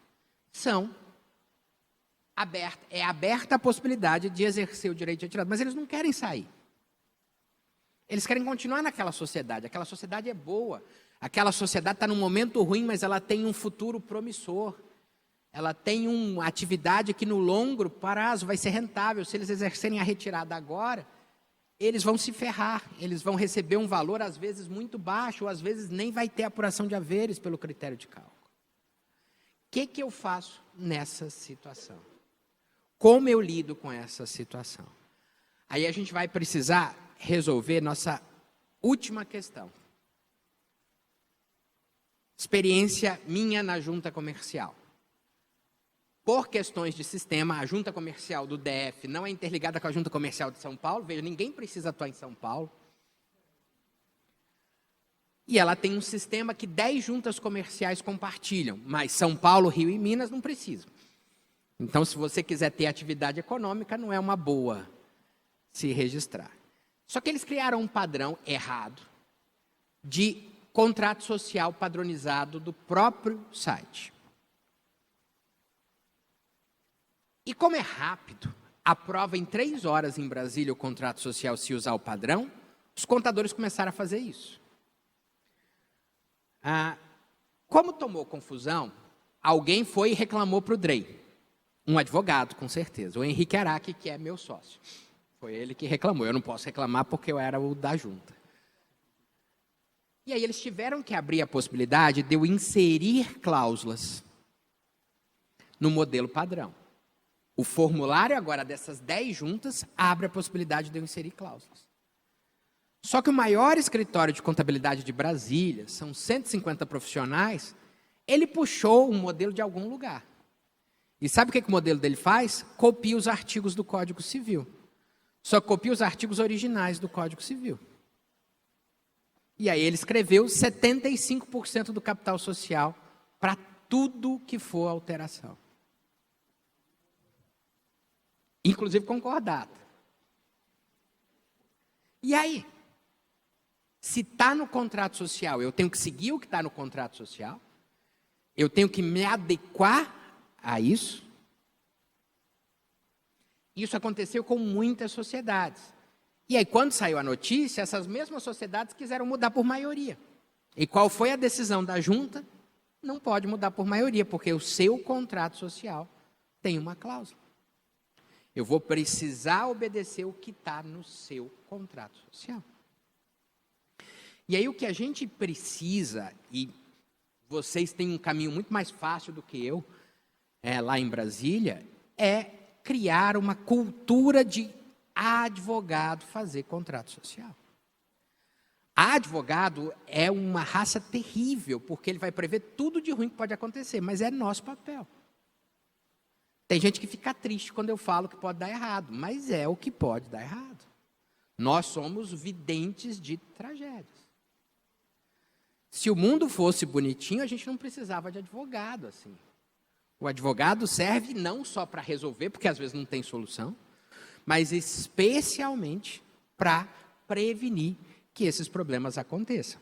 são aberta a possibilidade de exercer o direito de retirada, mas eles não querem sair. Eles querem continuar naquela sociedade. Aquela sociedade é boa. Aquela sociedade está num momento ruim, mas ela tem um futuro promissor. Ela tem uma atividade que no longo prazo vai ser rentável. Se eles exercerem a retirada agora, eles vão se ferrar. Eles vão receber um valor, às vezes, muito baixo, ou às vezes nem vai ter apuração de haveres pelo critério de cálculo. O que eu faço nessa situação? Como eu lido com essa situação? Aí a gente vai precisar resolver nossa última questão. Experiência minha na junta comercial. Por questões de sistema, a junta comercial do DF não é interligada com a junta comercial de São Paulo. Veja, ninguém precisa atuar em São Paulo. E ela tem um sistema que 10 juntas comerciais compartilham, mas São Paulo, Rio e Minas não precisam. Então, se você quiser ter atividade econômica, não é uma boa se registrar. Só que eles criaram um padrão errado de contrato social padronizado do próprio site. E como é rápido, aprova em 3 horas em Brasília o contrato social se usar o padrão, os contadores começaram a fazer isso. Como tomou confusão, alguém foi e reclamou para o DREI. Um advogado, com certeza. O Henrique Araque, que é meu sócio. Foi ele que reclamou. Eu não posso reclamar porque eu era o da junta. E aí eles tiveram que abrir a possibilidade de eu inserir cláusulas no modelo padrão. O formulário agora dessas 10 juntas abre a possibilidade de eu inserir cláusulas. Só que o maior escritório de contabilidade de Brasília, são 150 profissionais, ele puxou um modelo de algum lugar. E sabe o que o modelo dele faz? Copia os artigos do Código Civil. Só copia os artigos originais do Código Civil. E aí ele escreveu 75% do capital social para tudo que for alteração. Inclusive concordata. E aí? Se está no contrato social, eu tenho que seguir o que está no contrato social? Eu tenho que me adequar a isso? Isso aconteceu com muitas sociedades. E aí, quando saiu a notícia, essas mesmas sociedades quiseram mudar por maioria. E qual foi a decisão da junta? Não pode mudar por maioria, porque o seu contrato social tem uma cláusula. Eu vou precisar obedecer o que está no seu contrato social. E aí o que a gente precisa, e vocês têm um caminho muito mais fácil do que eu, lá em Brasília, é criar uma cultura de advogado fazer contrato social. Advogado é uma raça terrível, porque ele vai prever tudo de ruim que pode acontecer, mas é nosso papel. Tem gente que fica triste quando eu falo que pode dar errado, mas é o que pode dar errado. Nós somos videntes de tragédias. Se o mundo fosse bonitinho, a gente não precisava de advogado assim. O advogado serve não só para resolver, porque às vezes não tem solução, mas especialmente para prevenir que esses problemas aconteçam.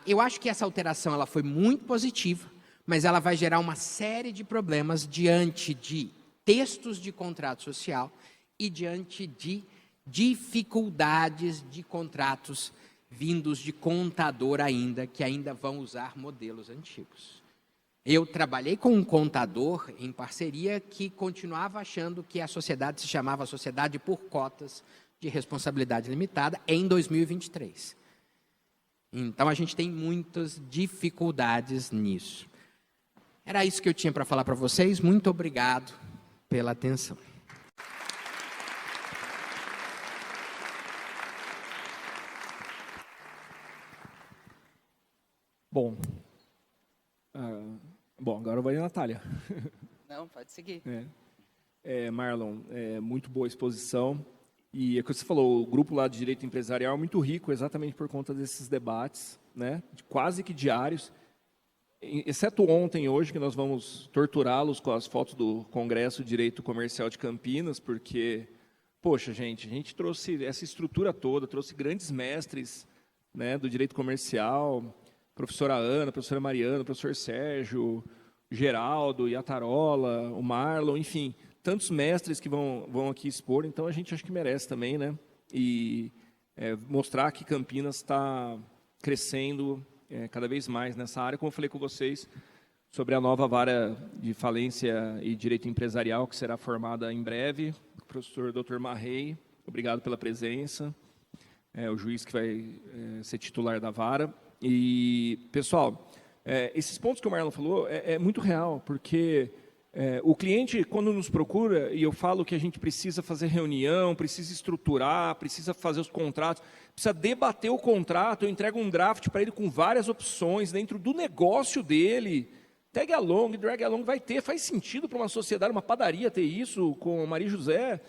Eu acho que essa alteração ela foi muito positiva, mas ela vai gerar uma série de problemas diante de textos de contrato social e diante de dificuldades de contratos vindos de contador ainda, que ainda vão usar modelos antigos. Eu trabalhei com um contador em parceria que continuava achando que a sociedade se chamava Sociedade por Cotas de Responsabilidade Limitada em 2023. Então, a gente tem muitas dificuldades nisso. Era isso que eu tinha para falar para vocês. Muito obrigado pela atenção. Bom, agora vai a Natália. Não, pode seguir. Marlon, muito boa exposição. E é o que você falou, o grupo lá de Direito Empresarial é muito rico exatamente por conta desses debates, né, quase que diários, exceto ontem e hoje, que nós vamos torturá-los com as fotos do Congresso de Direito Comercial de Campinas, porque, poxa, a gente trouxe essa estrutura toda, trouxe grandes mestres, né, do direito comercial, professora Ana, professora Mariana, professor Sérgio, Geraldo, Iatarola, o Marlon, enfim, tantos mestres que vão aqui expor, então a gente acho que merece também, né? E mostrar que Campinas está crescendo cada vez mais nessa área, como eu falei com vocês, sobre a nova vara de falência e direito empresarial, que será formada em breve, o professor Dr. Marrei, obrigado pela presença, o juiz que vai ser titular da vara. E, pessoal, esses pontos que o Marlon falou é muito real, porque o cliente, quando nos procura, e eu falo que a gente precisa fazer reunião, precisa estruturar, precisa fazer os contratos, precisa debater o contrato, eu entrego um draft para ele com várias opções dentro do negócio dele, tag along, drag along, vai ter, faz sentido para uma sociedade, uma padaria ter isso com Maria José,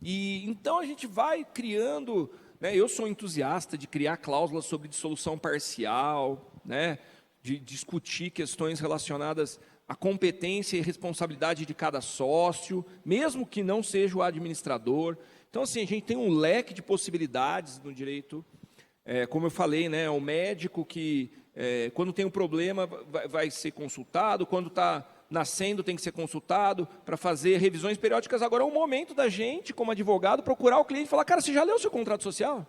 e então a gente vai criando né? Eu sou entusiasta de criar cláusulas sobre dissolução parcial, né? De discutir questões relacionadas à competência e responsabilidade de cada sócio, mesmo que não seja o administrador. Então, assim, a gente tem um leque de possibilidades no direito. Como eu falei, né? O médico que, quando tem um problema, vai ser consultado, quando está nascendo tem que ser consultado para fazer revisões periódicas. Agora é o momento da gente, como advogado, procurar o cliente e falar, cara, você já leu o seu contrato social?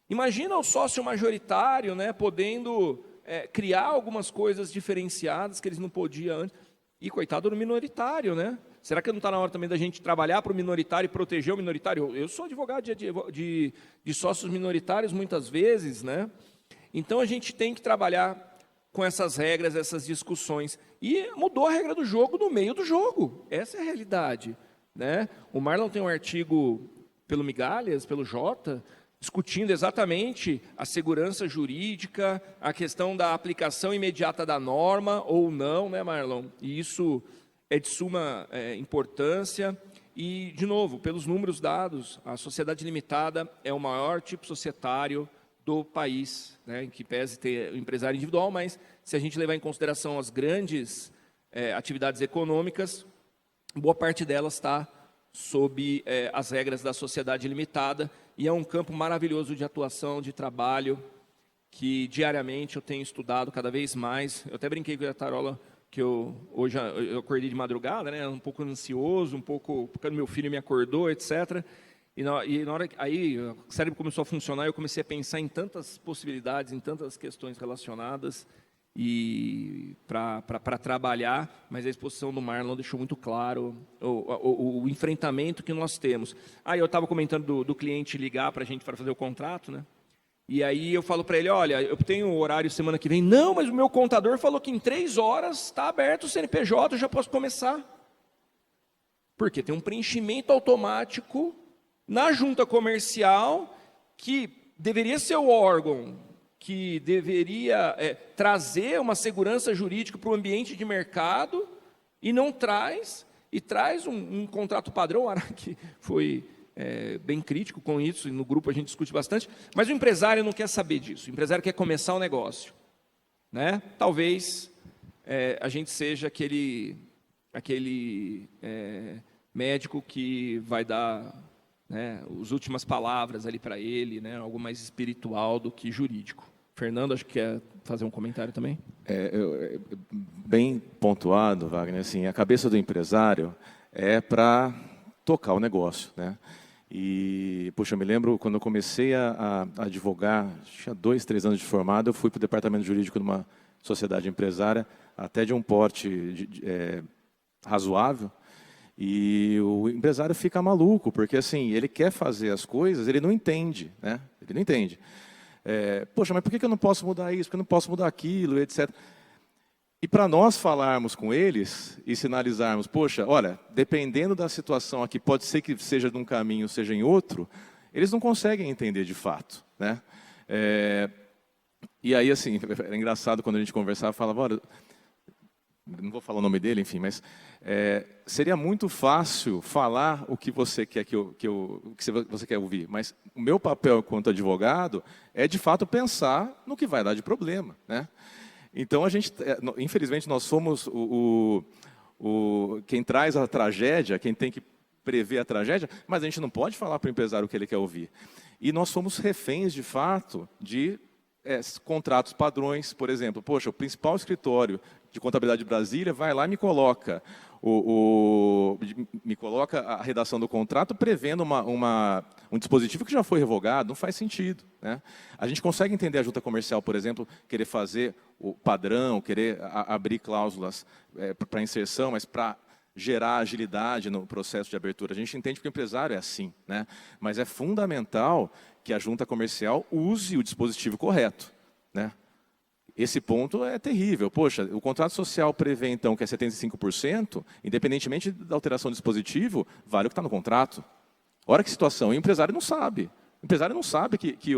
Imagina o sócio majoritário, né, podendo criar algumas coisas diferenciadas que eles não podiam antes. E coitado do minoritário, né? Será que não está na hora também da gente trabalhar para o minoritário e proteger o minoritário? Eu sou advogado de sócios minoritários muitas vezes, né? Então a gente tem que trabalhar com essas regras, essas discussões. E mudou a regra do jogo no meio do jogo. Essa é a realidade, né? O Marlon tem um artigo pelo Migalhas, pelo Jota, discutindo exatamente a segurança jurídica, a questão da aplicação imediata da norma ou não, né, Marlon? E isso é de suma importância. E, de novo, pelos números dados, a sociedade limitada é o maior tipo societário do país, né, em que pese ter o empresário individual, mas se a gente levar em consideração as grandes atividades econômicas, boa parte delas está sob as regras da sociedade limitada, e é um campo maravilhoso de atuação, de trabalho, que diariamente eu tenho estudado cada vez mais. Eu até brinquei com a Tarola, que hoje eu acordei de madrugada, né, um pouco ansioso, um pouco, porque meu filho me acordou, etc., e na hora que aí o cérebro começou a funcionar, eu comecei a pensar em tantas possibilidades, em tantas questões relacionadas e para trabalhar, mas a exposição do Marlon deixou muito claro o enfrentamento que nós temos. Eu estava comentando do cliente ligar para a gente para fazer o contrato, né? E aí eu falo para ele, olha, eu tenho horário semana que vem. Não, mas o meu contador falou que em 3 horas está aberto o CNPJ, eu já posso começar. Porque tem um preenchimento automático na junta comercial, que deveria ser o órgão que deveria trazer uma segurança jurídica para o ambiente de mercado, e não traz, e traz um contrato padrão. O Araque foi bem crítico com isso, e no grupo a gente discute bastante, mas o empresário não quer saber disso, o empresário quer começar o negócio, né? Talvez a gente seja aquele médico que vai dar, né, as últimas palavras ali para ele, né, algo mais espiritual do que jurídico. Fernando, acho que quer fazer um comentário também. Bem pontuado, Wagner. Assim, a cabeça do empresário é para tocar o negócio, né? E, puxa, eu me lembro quando eu comecei a advogar, tinha 2, 3 anos de formado, eu fui para o departamento jurídico de uma sociedade empresária, até de um porte razoável. E o empresário fica maluco, porque assim, ele quer fazer as coisas, ele não entende, né? Ele não entende. Poxa, mas por que eu não posso mudar isso? Por que eu não posso mudar aquilo, etc. E para nós falarmos com eles e sinalizarmos, poxa, olha, dependendo da situação aqui, pode ser que seja num caminho, seja em outro, eles não conseguem entender de fato, né? E aí, assim, era engraçado quando a gente conversava, falava, olha, não vou falar o nome dele, enfim, mas seria muito fácil falar o que você quer que você quer ouvir, mas o meu papel enquanto advogado é de fato pensar no que vai dar de problema, né? Então a gente, infelizmente, nós somos quem traz a tragédia, quem tem que prever a tragédia, mas a gente não pode falar para o empresário o que ele quer ouvir. E nós somos reféns, de fato, de contratos padrões, por exemplo. Poxa, o principal escritório de contabilidade de Brasília vai lá e me coloca a redação do contrato prevendo um dispositivo que já foi revogado. Não faz sentido, né? A gente consegue entender a junta comercial, por exemplo, querer fazer o padrão, querer abrir cláusulas para inserção, mas para gerar agilidade no processo de abertura. A gente entende que o empresário é assim, né? Mas é fundamental que a junta comercial use o dispositivo correto, né? Esse ponto é terrível. Poxa, o contrato social prevê, então, que é 75%, independentemente da alteração do dispositivo, vale o que está no contrato. Olha que situação. E o empresário não sabe. O empresário não sabe que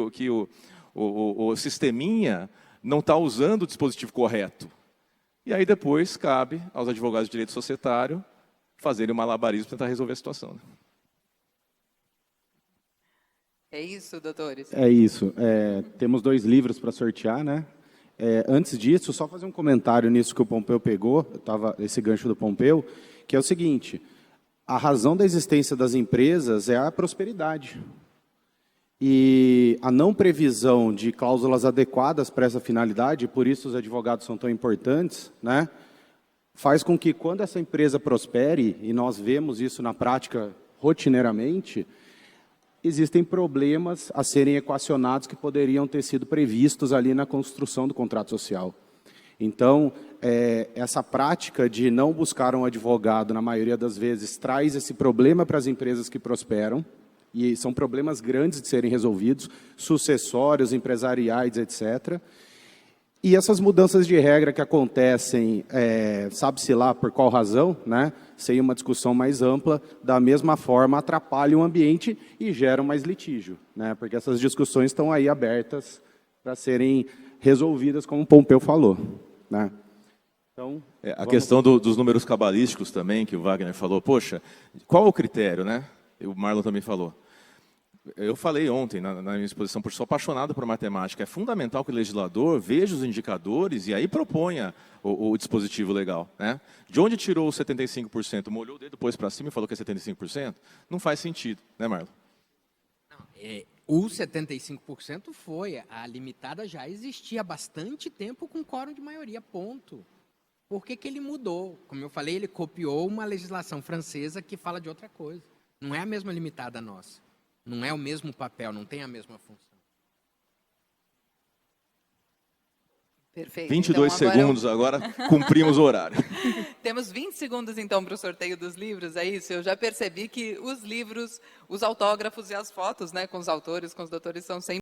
o sisteminha não está usando o dispositivo correto. E aí depois cabe aos advogados de direito societário fazerem o malabarismo para tentar resolver a situação, né? É isso, doutores? É isso. Temos 2 livros para sortear, né? Antes disso, só fazer um comentário nisso que o Pompeu pegou, esse gancho do Pompeu, que é o seguinte: a razão da existência das empresas é a prosperidade. E a não previsão de cláusulas adequadas para essa finalidade, por isso os advogados são tão importantes, né? Faz com que quando essa empresa prospere, e nós vemos isso na prática rotineiramente, existem problemas a serem equacionados que poderiam ter sido previstos ali na construção do contrato social. Então, essa prática de não buscar um advogado, na maioria das vezes, traz esse problema para as empresas que prosperam, e são problemas grandes de serem resolvidos, sucessórios, empresariais, etc. E essas mudanças de regra que acontecem, sabe-se lá por qual razão, né? Sem uma discussão mais ampla, da mesma forma atrapalham o ambiente e geram mais litígio, né? Porque essas discussões estão aí abertas para serem resolvidas, como o Pompeu falou, né? Então, a questão dos números cabalísticos também, que o Wagner falou, poxa, qual é o critério, né? O Marlon também falou. Eu falei ontem na minha exposição, porque sou apaixonado por matemática. É fundamental que o legislador veja os indicadores e aí proponha o dispositivo legal, né? De onde tirou os 75%? Molhou o dedo, pôs para cima e falou que é 75%? Não faz sentido, né, Marlon? O 75% foi. A limitada já existia há bastante tempo com quórum de maioria, ponto. Por que ele mudou? Como eu falei, ele copiou uma legislação francesa que fala de outra coisa. Não é a mesma limitada nossa. Não é o mesmo papel, não tem a mesma função. Perfeito. 22 então, segundos, agora cumprimos o horário. Temos 20 segundos, então, para o sorteio dos livros, é isso? Eu já percebi que os livros, os autógrafos e as fotos, né, com os autores, com os doutores, são sempre